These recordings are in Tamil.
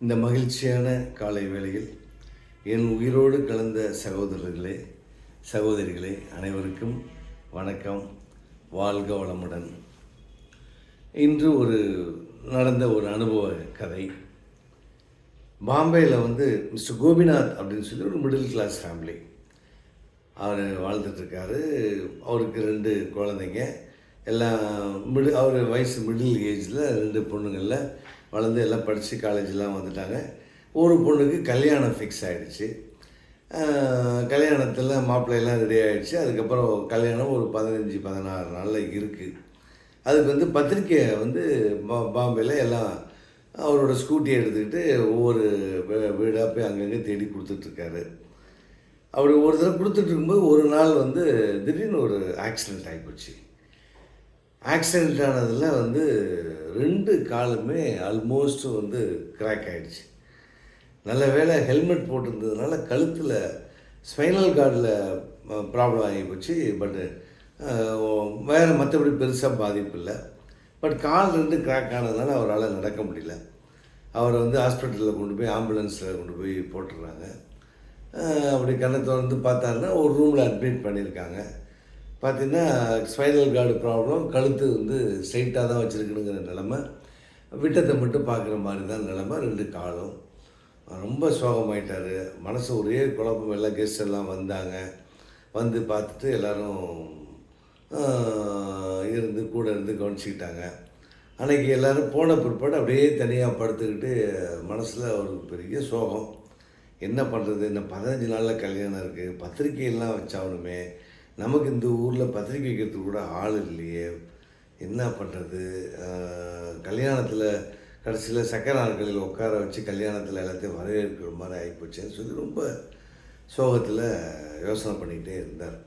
இந்த மகிழ்ச்சியான காலை வேளையில் என் உயிரோடு கலந்த சகோதரர்களே, சகோதரிகளே அனைவருக்கும் வணக்கம். வாழ்க வளமுடன். இன்று நடந்த ஒரு அனுபவ கதை. பாம்பேயில் மிஸ்டர் கோபிநாத் அப்படின்னு சொல்லி ஒரு மிடில் கிளாஸ் ஃபேமிலி. அவர் வாழ்ந்துட்டுருக்காரு. அவருக்கு 2 குழந்தைங்க. எல்லாம் அவர் வயசு மிடில் ஏஜில் 2 பொண்ணுங்களில் வளர்ந்து எல்லாம் படித்து காலேஜெலாம் வந்துட்டாங்க. ஒரு பொண்ணுக்கு கல்யாணம் ஃபிக்ஸ் ஆகிடுச்சு. கல்யாணத்தில் மாப்பிள்ளையெல்லாம் ரெடி ஆகிடுச்சு. அதுக்கப்புறம் கல்யாணம் ஒரு 15-16 நாளில் இருக்குது. அதுக்கு பத்திரிக்கை பாம்பேயில் எல்லாம் அவரோட ஸ்கூட்டி எடுத்துக்கிட்டு ஒவ்வொரு வீடாக போய் அங்கங்கே தேடி கொடுத்துட்ருக்காரு. அப்படி ஒரு தடவை கொடுத்துட்ருக்கும்போது ஒரு நாள் திடீர்னு ஒரு ஆக்சிடெண்ட் ஆகிப்போச்சு. ஆக்சிடெண்ட் ஆனதில் 2 காலுமே ஆல்மோஸ்ட் கிராக் ஆகிடுச்சு. நல்ல வேளை ஹெல்மெட் போட்டிருந்ததுனால கழுத்தில் ஸ்பைனல் கார்டில் ப்ராப்ளம் ஆகி போச்சு. பட்டு வேறு மற்றபடி பெருசாக பாதிப்பு இல்லை. பட் கால் 2 கிராக் ஆனதுனால அவரால் நடக்க முடியல. அவரை ஹாஸ்பிட்டலில் கொண்டு போய் ஆம்புலன்ஸில் கொண்டு போய் போட்டுடுறாங்க. அப்படி கண்ணை திறந்து பார்த்தாருன்னா ஒரு ரூமில் அட்மிட் பண்ணியிருக்காங்க. பார்த்திங்கன்னா ஸ்பைனல் கார்டு ப்ராப்ளம், கழுத்து ஸ்ட்ரைட்டாக தான் வச்சுருக்கணுங்கிற நிலமை, விட்டத்தை மட்டும் பார்க்குற மாதிரி தான் நிலமை. 2 காலும் ரொம்ப சோகமாயிட்டார். மனசு ஒரே குழப்பம். எல்லாம் கெஸ்ட் எல்லாம் வந்தாங்க. பார்த்துட்டு எல்லோரும் கூட இருந்து கவனிச்சிக்கிட்டாங்க. அன்றைக்கி எல்லோரும் போன பிற்பாடு அப்படியே தனியாக படுத்துக்கிட்டு மனசில் ஒரு பெரிய சோகம். என்ன பண்ணுறது, இன்னும் 15 நாளில் கல்யாணம் இருக்குது, பத்திரிக்கையெல்லாம் வச்சாகணுமே, நமக்கு இந்த ஊரில் பத்திரிக்கை வைக்கிறதுக்கு கூட ஆள் இல்லையே, என்ன பண்ணுறது, கல்யாணத்தில் கடைசியில் சக்கர நாட்களில் உட்கார வச்சு கல்யாணத்தில் எல்லாத்தையும் வரவேற்கிற மாதிரி ஆகிப்போச்சேன்னு சொல்லி ரொம்ப சோகத்தில் யோசனை பண்ணிக்கிட்டே இருந்தார்.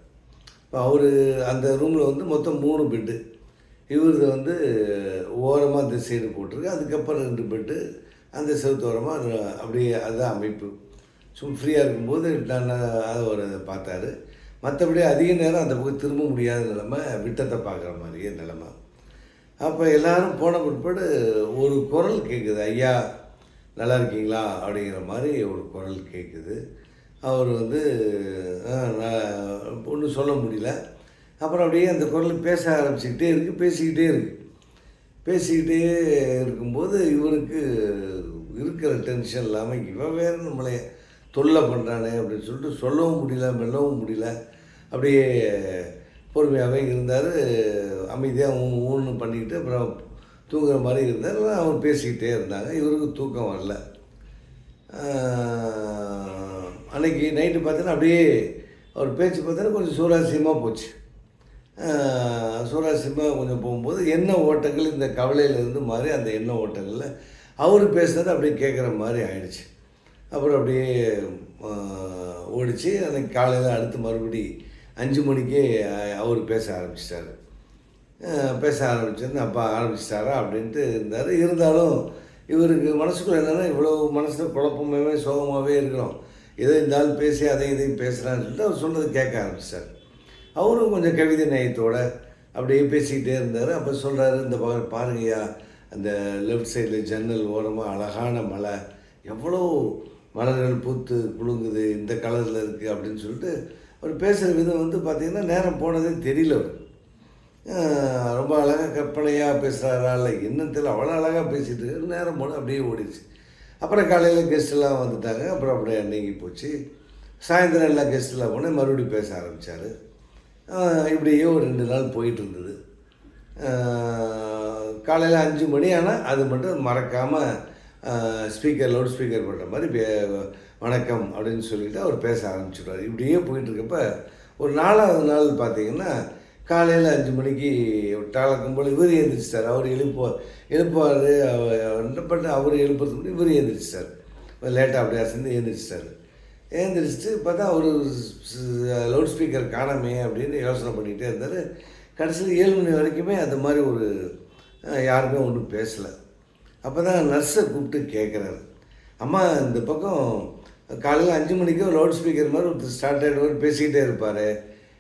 இப்போ அவர் அந்த ரூமில் மொத்தம் 3 பெட்டு. இவரது ஓரமாக அந்த சைடு போட்டிருக்கு. அதுக்கப்புறம் 2 பெட்டு அந்த செவுத்தோரமாக அப்படியே அதுதான் அமைப்பு. சும்மா ஃப்ரீயாக இருக்கும்போது நான் அதை ஒரு பார்த்தாரு. மற்றபடி அதிக நேரம் அந்த பக்கம் திரும்ப முடியாத நிலமை, விட்டத்தை பார்க்குற மாதிரியே நிலமை. அப்போ எல்லோரும் போன பிற்பாடு ஒரு குரல் கேட்குது, ஐயா நல்லா இருக்கீங்களா அப்படிங்கிற மாதிரி ஒரு குரல் கேட்குது. அவர் ஒன்றும் சொல்ல முடியல. அப்புறம் அப்படியே அந்த குரல் பேச ஆரம்பிச்சுக்கிட்டே பேசிக்கிட்டே இருக்கும்போது இவருக்கு இருக்கிற டென்ஷன் இல்லாமல் இவன் வேறு நம்மளை தொல்லை பண்ணுறானே அப்படின்னு சொல்லிட்டு சொல்லவும் முடியல, மெல்லவும் முடியல. அப்படியே பொறுமையாகவே இருந்தார். அமைதியாக ஊன்னு பண்ணிக்கிட்டு அப்புறம் தூங்குற மாதிரி இருந்தார். அவர் பேசிக்கிட்டே இருந்தாங்க. இவருக்கு தூக்கம் வரல. அன்றைக்கி நைட்டு பார்த்தீங்கன்னா அப்படியே அவர் பேச்சு பார்த்தீங்கன்னா கொஞ்சம் சுவாரஸ்யமாக போச்சு. சுவாரஸ்யமாக கொஞ்சம் போகும்போது எண்ணெய் ஓட்டங்கள் இந்த கவலையிலேருந்து மாதிரி அந்த எண்ணெய் ஓட்டங்களில் அவர் பேசுனது அப்படியே கேட்குற மாதிரி ஆயிடுச்சு. அப்புறம் அப்படியே ஓடிச்சு. அன்றைக்கி காலையில் அடுத்து மறுபடி 5 மணிக்கே அவர் பேச ஆரம்பிச்சிட்டாரு. அப்பா ஆரம்பிச்சிட்டாரா அப்படின்ட்டு இருந்தார். இருந்தாலும் இவருக்கு மனசுக்குள்ளே என்னென்னா இவ்வளோ மனசில் குழப்பமாகவே சோகமாகவே இருக்கிறோம், ஏதோ இந்த ஆள் பேசி அதையும் இதையும் பேசுகிறான்னு சொல்லிட்டு அவர் சொன்னது கேட்க ஆரம்பிச்சிட்டார். அவரும் கொஞ்சம் கவிதை நயத்தோடு அப்படியே பேசிக்கிட்டே இருந்தார். அப்போ சொல்கிறாரு, இந்த பாருங்கய்யா, அந்த லெஃப்ட் சைடில் ஜன்னல் ஓரமாக அழகான மலை, எவ்வளோ மலர்கள் பூத்து குலுங்குது, இந்த கலரில் இருக்குது அப்படின்னு சொல்லிட்டு அவர் பேசுகிற விதம் பார்த்திங்கன்னா நேரம் போனதே தெரியல. அவர் ரொம்ப அழகாக கற்பனையாக பேசுகிறாரா இல்லை என்னன்னு தெரியல, அவ்வளோ அழகாக பேசிகிட்டு நேரம் போன அப்படியே ஓடிடுச்சு. அப்புறம் காலையில் கெஸ்ட்டெல்லாம் வந்துட்டாங்க. அப்புறம் அப்படியே அன்னைக்கு போச்சு. சாயந்தரம் எல்லாம் கெஸ்ட்டெல்லாம் போனால் மறுபடியும் பேச ஆரம்பித்தார். இப்படியே ஒரு 2 நாள் போயிட்டு இருந்தது. காலையில் 5 மணி ஆனால் அது மட்டும் மறக்காமல் லவுட் ஸ்பீக்கர் பண்ணுற மாதிரி வணக்கம் அப்படின்னு சொல்லிவிட்டு அவர் பேச ஆரம்பிச்சுடுவார். இப்படியே போயிட்டுருக்கப்ப ஒரு 4ஆவது நாள் பார்த்திங்கன்னா காலையில் 5 மணிக்கு டாலக்கும் போல் இவர் எழுந்திரிச்சிட்டார். அவர் எழுப்புவார். பட் அவர் எழுப்புறதுக்கு இவர் எழுந்திரிச்சிட்டார். லேட்டாக அப்படியே சேர்ந்து எழுந்திரிச்சிட்டு பார்த்தா அவர் லவுட் ஸ்பீக்கர் காணாமே அப்படின்னு யோசனை பண்ணிகிட்டே இருந்தார். கடைசியில் 7 மணி வரைக்குமே அந்த மாதிரி யாருமே ஒன்றும் பேசலை. அப்போ தான் நர்ஸை கூப்பிட்டு கேட்குறாரு, அம்மா இந்த பக்கம் காலையில் 5 மணிக்கு லவுட் ஸ்பீக்கர் மாதிரி ஒருத்தர் ஸ்டார்ட் ஆகிடுவார், பேசிக்கிட்டே இருப்பார்,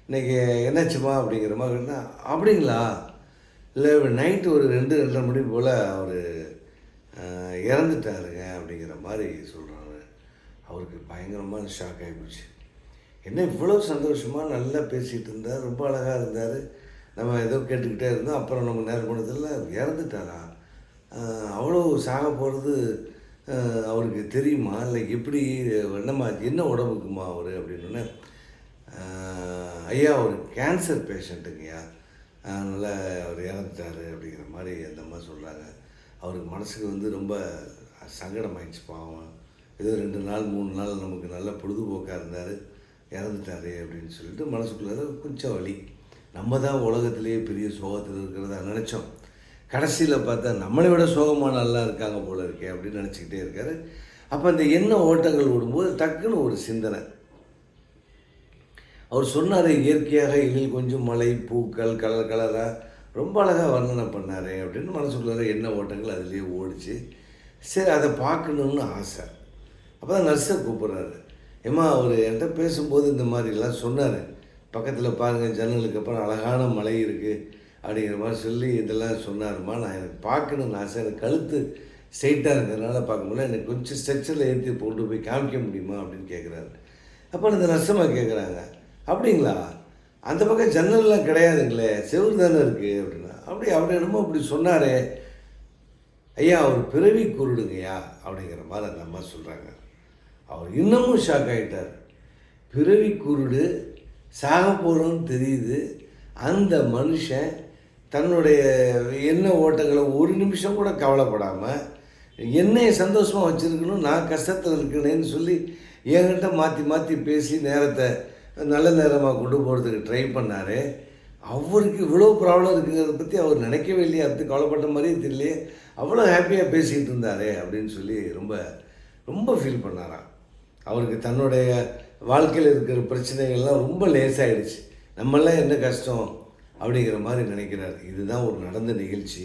இன்றைக்கி என்னாச்சுமா அப்படிங்கிற மாதிரி. அப்படிங்களா, இல்லை நைட்டு ஒரு 2-2:30 மணி போல் அவர் இறந்துட்டாருங்க அப்படிங்கிற மாதிரி சொல்கிறாங்க. அவருக்கு பயங்கரமான ஷாக் ஆகிப்போச்சு. என்ன இவ்வளோ சந்தோஷமாக நல்லா பேசிகிட்டு இருந்தார், ரொம்ப அழகாக இருந்தார், நம்ம ஏதோ கேட்டுக்கிட்டே இருந்தோம். அப்புறம் நம்ம நேரம் போனதில் இறந்துட்டாரா? அவ்வளோ சாக போகிறது அவருக்கு தெரியுமா? இல்லை எப்படி என்னம்மா என்ன உடம்புக்குமா அவர் அப்படின்னோடனே, ஐயா ஒரு கேன்சர் பேஷண்ட்டுங்கய்யா, அதனால் அவர் இறந்துட்டார் அப்படிங்கிற மாதிரி அந்த அம்மா சொல்கிறாங்க. அவருக்கு மனசுக்கு ரொம்ப சங்கடமாயிடுச்சு பாவம். ஏதோ 2 நாள் 3 நாள் நமக்கு நல்ல பொழுதுபோக்காக இருந்தார், இறந்துட்டார் அப்படின்னு சொல்லிட்டு மனசுக்குள்ளே கொஞ்சம் வலி. நம்ம தான் உலகத்திலேயே பெரிய சோகத்தில் இருக்கிறதா நினச்சோம். கடைசியில் பார்த்தா நம்மளை விட சோகமான நல்லா இருக்காங்க போல இருக்கே அப்படின்னு நினச்சிக்கிட்டே இருக்கார். அப்போ அந்த எண்ண ஓட்டங்கள் ஓடும்போது டக்குன்னு ஒரு சிந்தனை. அவர் சொன்னார், இயற்கையாக எழில் கொஞ்சம் மலை, பூக்கள், கலர் கலராக ரொம்ப அழகாக வர்ணனை பண்ணார் அப்படின்னு மனசுக்குள்ளார எண்ண ஓட்டங்கள் அதுலேயே ஓடிச்சு. சரி, அதை பார்க்கணுன்னு ஆசை. அப்போ தான் நர்ஸை கூப்பிட்றாரு. ஏம்மா அவர் என்கிட்ட பேசும்போது இந்த மாதிரிலாம் சொன்னார், பக்கத்தில் பாருங்கள் ஜன்னலுக்கு அப்புறம் அழகான மலை இருக்குது அப்படிங்கிற மாதிரி சொல்லி இதெல்லாம் சொன்னாருமா, நான் எனக்கு பார்க்கணுன்னு ஆசை, எனக்கு கழுத்து ஸ்ட்ரைட்டாக இருக்கிறதுனால பார்க்க முடியல, எனக்கு கொஞ்சம் ஸ்ட்ரெச்சரில் ஏற்றி கொண்டு போய் காமிக்க முடியுமா அப்படின்னு கேட்குறாரு. அப்போ இந்த நர்ஸமாக கேட்குறாங்க, அப்படிங்களா, அந்த பக்கம் ஜன்னல்லாம் கிடையாதுங்களே, செவுறு தானே இருக்குது அப்படின்னா. அப்படி என்னமோ அப்படி சொன்னாரே ஐயா, அவர் பிறவி குருடுங்கய்யா அப்படிங்கிற மாதிரி அந்த அம்மா சொல்கிறாங்க. அவர் இன்னமும் ஷாக் ஆகிட்டார். பிறவி குருடு, சாக போகிறோன்னு தெரியுது, அந்த மனுஷன் தன்னுடைய எண்ண ஓட்டங்களை ஒரு நிமிஷம் கூட கவலைப்படாமல் என்னையை சந்தோஷமாக வச்சுருக்கணும், நான் கஷ்டத்தில் இருக்கணுன்னு சொல்லி என்கிட்ட மாற்றி மாற்றி பேசி நேரத்தை நல்ல நேரமாக கொண்டு போகிறதுக்கு ட்ரை பண்ணார். அவருக்கு இவ்வளோ ப்ராப்ளம் இருக்குங்கிறத பற்றி அவர் நினைக்கவே இல்லையே, அது கவலைப்பட்ட மாதிரியே தெரியலையே, அவ்வளோ ஹாப்பியாக பேசிக்கிட்டு இருந்தாரே அப்படின்னு சொல்லி ரொம்ப ரொம்ப ஃபீல் பண்ணாராம். அவருக்கு தன்னுடைய வாழ்க்கையில் இருக்கிற பிரச்சனைகள்லாம் ரொம்ப லேசாகிடுச்சு. நம்மளாம் என்ன கஷ்டம் அப்படிங்கிற மாதிரி நினைக்கிறார். இதுதான் ஒரு நடந்த நிகழ்ச்சி.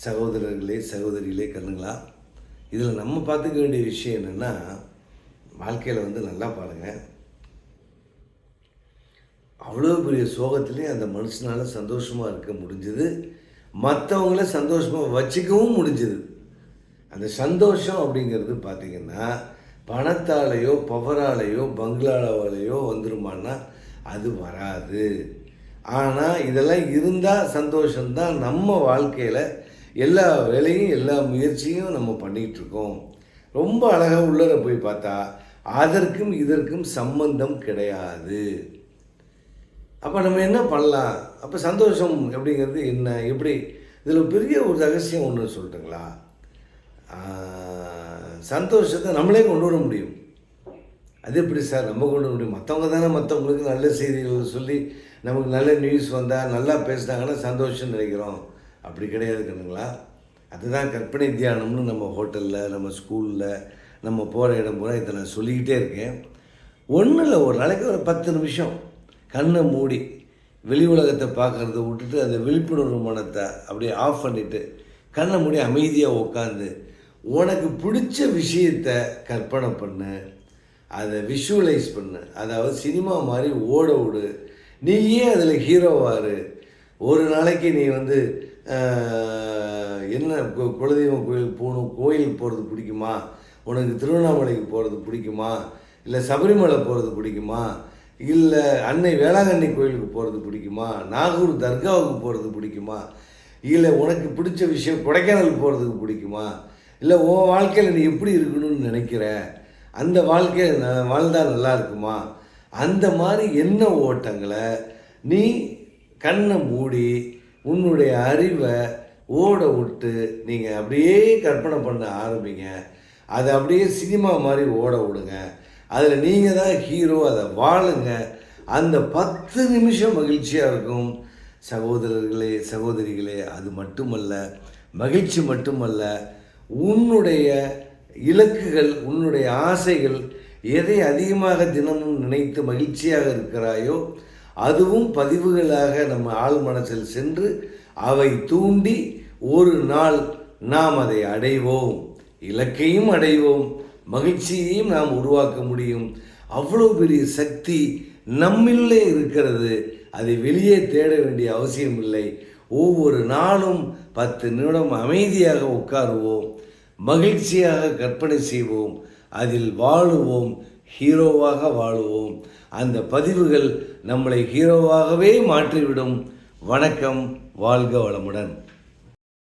சகோதரர்களே சகோதரிகளே கண்ணுங்களா, இதில் நம்ம பார்த்துக்க வேண்டிய விஷயம் என்னென்னா, வாழ்க்கையில் நல்லா பாருங்கள், அவ்வளோ பெரிய சோகத்திலே அந்த மனுஷனால் சந்தோஷமாக இருக்க முடிஞ்சுது, மற்றவங்கள சந்தோஷமாக வச்சுக்கவும் முடிஞ்சுது. அந்த சந்தோஷம் அப்படிங்கிறது பார்த்திங்கன்னா பணத்தாலேயோ பவராலேயோ பங்களாவாலேயோ வந்துருமானா அது வராது. ஆனால் இதெல்லாம் இருந்தால் சந்தோஷம்தான். நம்ம வாழ்க்கையில் எல்லா வேலையும் எல்லா முயற்சியும் நம்ம பண்ணிகிட்ருக்கோம். ரொம்ப அழகாக உள்ளர போய் பார்த்தா அதற்கும் இதற்கும் சம்பந்தம் கிடையாது. அப்போ நம்ம என்ன பண்ணலாம்? அப்போ சந்தோஷம் அப்படிங்கிறது என்ன, எப்படி? இதில் பெரிய ஒரு ரகசியம் ஒன்று சொல்லட்டுங்களா? சந்தோஷத்தை நம்மளே கொண்டு வர முடியும். அது எப்படி சார் நம்ம கொண்டு வர முடியும்? மற்றவங்க தானே மற்றவங்களுக்கு நல்ல செய்திகள் சொல்லி நமக்கு நல்ல நியூஸ் வந்தால் நல்லா பேசினாங்கன்னா சந்தோஷம்னு நினைக்கிறோம். அப்படி கிடையாது கண்ணுங்களா. அதுதான் கற்பனை தியானம்னு நம்ம ஹோட்டலில், நம்ம ஸ்கூலில், நம்ம போகிற இடம் பூரா இதை நான் சொல்லிக்கிட்டே இருக்கேன். ஒன்றும் இல்லை, ஒரு நாளைக்கு ஒரு 10 நிமிஷம் கண்ணை மூடி வெளி உலகத்தை பார்க்குறத விட்டுட்டு அந்த விழிப்புணர்வு மனத்தை அப்படியே ஆஃப் பண்ணிவிட்டு கண்ணை மூடி அமைதியாக உட்காந்து உனக்கு பிடிச்ச விஷயத்தை கற்பனை பண்ணு, அதை விஷுவலைஸ் பண்ணு. அதாவது சினிமா மாதிரி ஓட விடு, நீயே அதில் ஹீரோவாரு. ஒரு நாளைக்கு நீ என்ன குலதெய்வம் கோயிலுக்கு போகணும், கோயிலுக்கு போகிறது பிடிக்குமா, உனக்கு திருவண்ணாமலைக்கு போகிறது பிடிக்குமா, இல்லை சபரிமலை போகிறது பிடிக்குமா, இல்லை அன்னை வேளாங்கண்ணி கோயிலுக்கு போகிறது பிடிக்குமா, நாகூர் தர்காவுக்கு போகிறது பிடிக்குமா, இல்லை உனக்கு பிடிச்ச விஷயம் கொடைக்கானல் போகிறதுக்கு பிடிக்குமா, இல்லை உன் வாழ்க்கையில் நீ எப்படி இருக்கணும்னு நினைக்கிற, அந்த வாழ்க்கையை வாழ்ந்தால் நல்லா இருக்குமா, அந்த மாதிரி எண்ண ஓட்டங்களை நீ கண்ணை மூடி உன்னுடைய அறிவை ஓட விட்டு நீங்கள் அப்படியே கற்பனை பண்ண ஆரம்பிங்க. அதை அப்படியே சினிமா மாதிரி ஓட விடுங்க. அதில் நீங்கள் தான் ஹீரோ, அதை வாழுங்க. அந்த 10 நிமிஷம் மகிழ்ச்சியாக இருக்கும். சகோதரர்களே சகோதரிகளே, அது மட்டுமல்ல, மகிழ்ச்சி மட்டுமல்ல, உன்னுடைய இலக்குகள், உன்னுடைய ஆசைகள் எதை அதிகமாக தினமும் நினைத்து மகிழ்ச்சியாக இருக்கிறாயோ அதுவும் பதிவுகளாக நம்ம ஆள் மனசில் சென்று அவை தூண்டி ஒரு நாள் நாம் அதை அடைவோம், இலக்கையும் அடைவோம், மகிழ்ச்சியையும் நாம் உருவாக்க முடியும். அவ்வளோ பெரிய சக்தி நம்மிலே இருக்கிறது. அதை வெளியே தேட வேண்டிய அவசியம் இல்லை. ஒவ்வொரு நாளும் 10 நிமிடம் அமைதியாக உட்காருவோம், மகிழ்ச்சியாக கற்பனை செய்வோம், அதில் வாழுவோம், ஹீரோவாக வாழுவோம். அந்த பதிவுகள் நம்மளை ஹீரோவாகவே மாற்றிவிடும். வணக்கம், வாழ்க வளமுடன்.